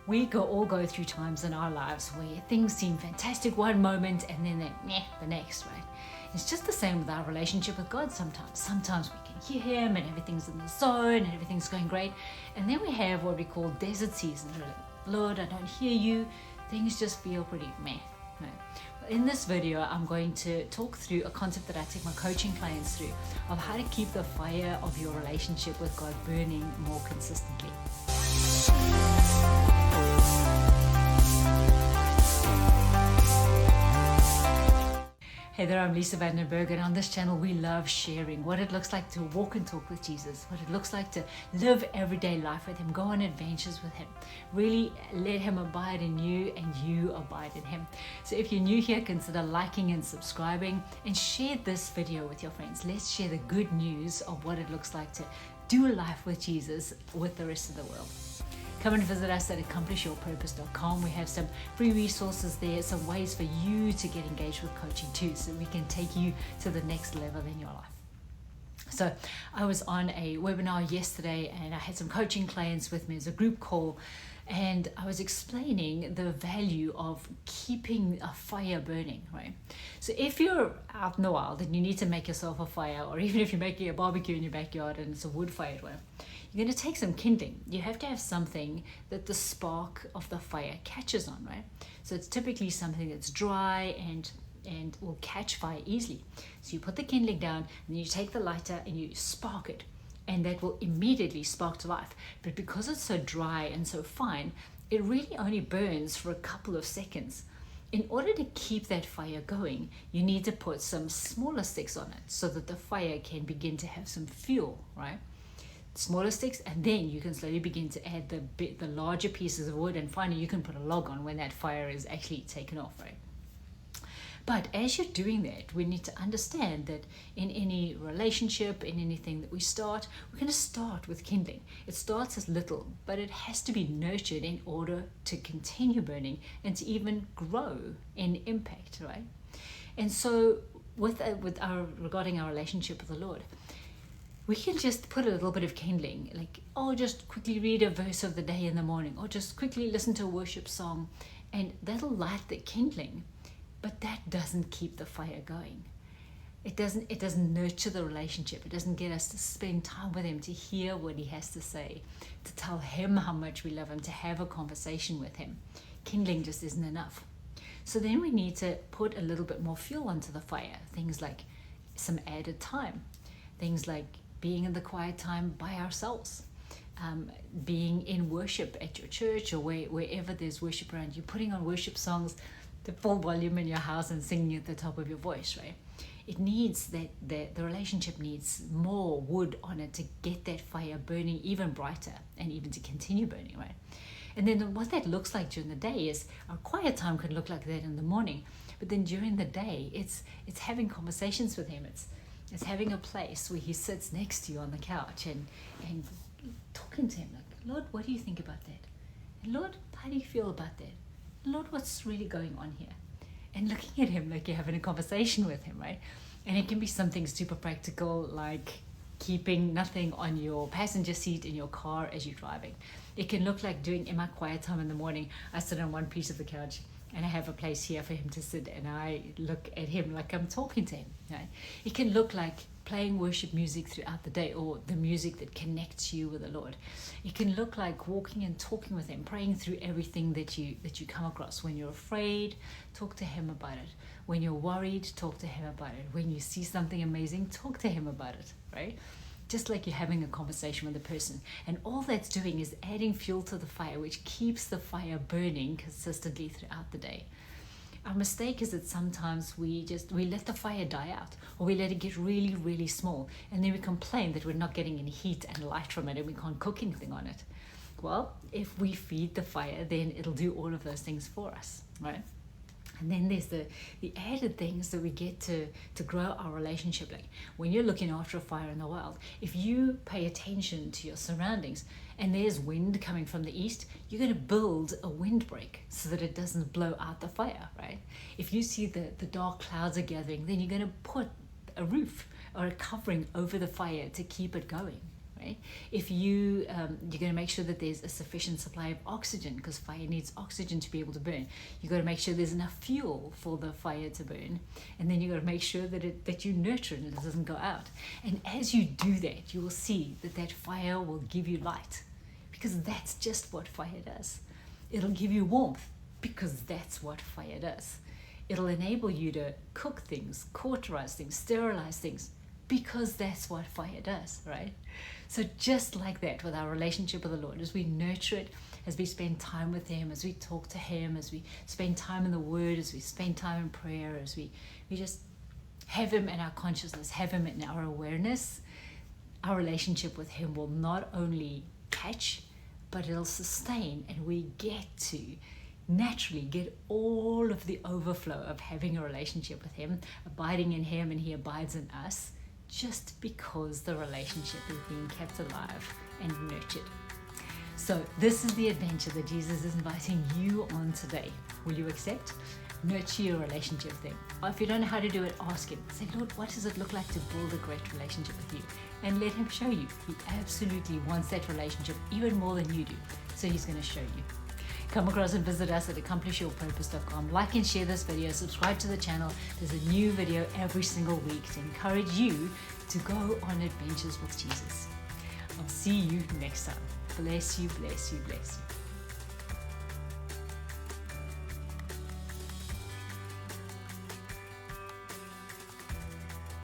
We all go through times in our lives where things seem fantastic one moment and then they're meh the next, right? It's just the same with our relationship with God sometimes. Sometimes we can hear Him and everything's in the zone and everything's going great. And then we have what we call desert seasons. We're like, Lord, I don't hear you. Things just feel pretty meh. No. In this video, I'm going to talk through a concept that I take my coaching clients through of how to keep the fire of your relationship with God burning more consistently. Hey there, I'm Lisa van Berg, and on this channel we love sharing what it looks like to walk and talk with Jesus, what it looks like to live everyday life with Him, go on adventures with Him, really let Him abide in you and you abide in Him. So if you're new here, consider liking and subscribing and share this video with your friends. Let's share the good news of what it looks like to do life with Jesus with the rest of the world. Come and visit us at accomplishyourpurpose.com. We have some free resources there, some ways for you to get engaged with coaching too, so we can take you to the next level in your life. So I was on a webinar yesterday and I had some coaching clients with me as a group call, and I was explaining the value of keeping a fire burning, right? So if you're out in the wild and you need to make yourself a fire, or even if you're making a barbecue in your backyard and it's a wood-fired one, you're going to take some kindling. You have to have something that the spark of the fire catches on, right? So it's typically something that's dry and will catch fire easily. So you put the kindling down and you take the lighter and you spark it, and that will immediately spark to life. But because it's so dry and so fine, it really only burns for a couple of seconds. In order to keep that fire going, you need to put some smaller sticks on it so that the fire can begin to have some fuel, right? Smaller sticks, and then you can slowly begin to add the larger pieces of wood, and finally you can put a log on when that fire is actually taken off, right? But as you're doing that, we need to understand that in any relationship, in anything that we start, we're going to start with kindling. It starts as little, but it has to be nurtured in order to continue burning and to even grow in impact, right? And so regarding our relationship with the Lord, we can just put a little bit of kindling, like, just quickly read a verse of the day in the morning, or just quickly listen to a worship song, and that'll light the kindling. But that doesn't keep the fire going. It doesn't nurture the relationship. It doesn't get us to spend time with Him, to hear what He has to say, to tell Him how much we love Him, to have a conversation with Him. Kindling just isn't enough. So then we need to put a little bit more fuel onto the fire. Things like some added time. Things like being in the quiet time by ourselves. Being in worship at your church or wherever there's worship around you, putting on worship songs to full volume in your house and singing at the top of your voice, right? It needs the relationship needs more wood on it to get that fire burning even brighter and even to continue burning, right? And then what that looks like during the day is our quiet time can look like that in the morning, but then during the day it's having conversations with Him. It's having a place where He sits next to you on the couch and talking to Him like, Lord, what do you think about that? And Lord, how do you feel about that? Lord, what's really going on here? And looking at Him like you're having a conversation with Him, right? And it can be something super practical, like keeping nothing on your passenger seat in your car as you're driving. It can look like doing, in my quiet time in the morning, I sit on one piece of the couch and I have a place here for Him to sit, and I look at Him like I'm talking to Him, right? It can look like playing worship music throughout the day, or the music that connects you with the Lord. It can look like walking and talking with Him, praying through everything that you come across. When you're afraid, talk to Him about it. When you're worried, talk to Him about it. When you see something amazing, talk to Him about it, right? Just like you're having a conversation with a person. And all that's doing is adding fuel to the fire, which keeps the fire burning consistently throughout the day. Our mistake is that sometimes we let the fire die out, or we let it get really, really small, and then we complain that we're not getting any heat and light from it and we can't cook anything on it. Well, if we feed the fire, then it'll do all of those things for us, right? And then there's the added things that we get to grow our relationship. Like when you're looking after a fire in the wild, if you pay attention to your surroundings and there's wind coming from the east, you're going to build a windbreak so that it doesn't blow out the fire, right? If you see the dark clouds are gathering, then you're going to put a roof or a covering over the fire to keep it going. right? If you're going to make sure that there's a sufficient supply of oxygen, because fire needs oxygen to be able to burn. You've got to make sure there's enough fuel for the fire to burn, and then you've got to make sure that you nurture it and it doesn't go out. And as you do that, you will see that fire will give you light, because that's just what fire does. It'll give you warmth, because that's what fire does. It'll enable you to cook things, cauterize things, sterilize things, because that's what fire does, right? So just like that with our relationship with the Lord, as we nurture it, as we spend time with Him, as we talk to Him, as we spend time in the Word, as we spend time in prayer, as we just have Him in our consciousness, have Him in our awareness, our relationship with Him will not only catch, but it'll sustain, and we get to naturally get all of the overflow of having a relationship with Him, abiding in Him, and He abides in us, just because the relationship is being kept alive and nurtured. So this is the adventure that Jesus is inviting you on today. Will you accept? Nurture your relationship with Him. Or if you don't know how to do it, ask Him. Say, Lord, what does it look like to build a great relationship with you? And let Him show you. He absolutely wants that relationship even more than you do. So He's going to show you. Come across and visit us at accomplishyourpurpose.com. Like and share this video. Subscribe to the channel. There's a new video every single week to encourage you to go on adventures with Jesus. I'll see you next time. Bless you, bless you, bless you.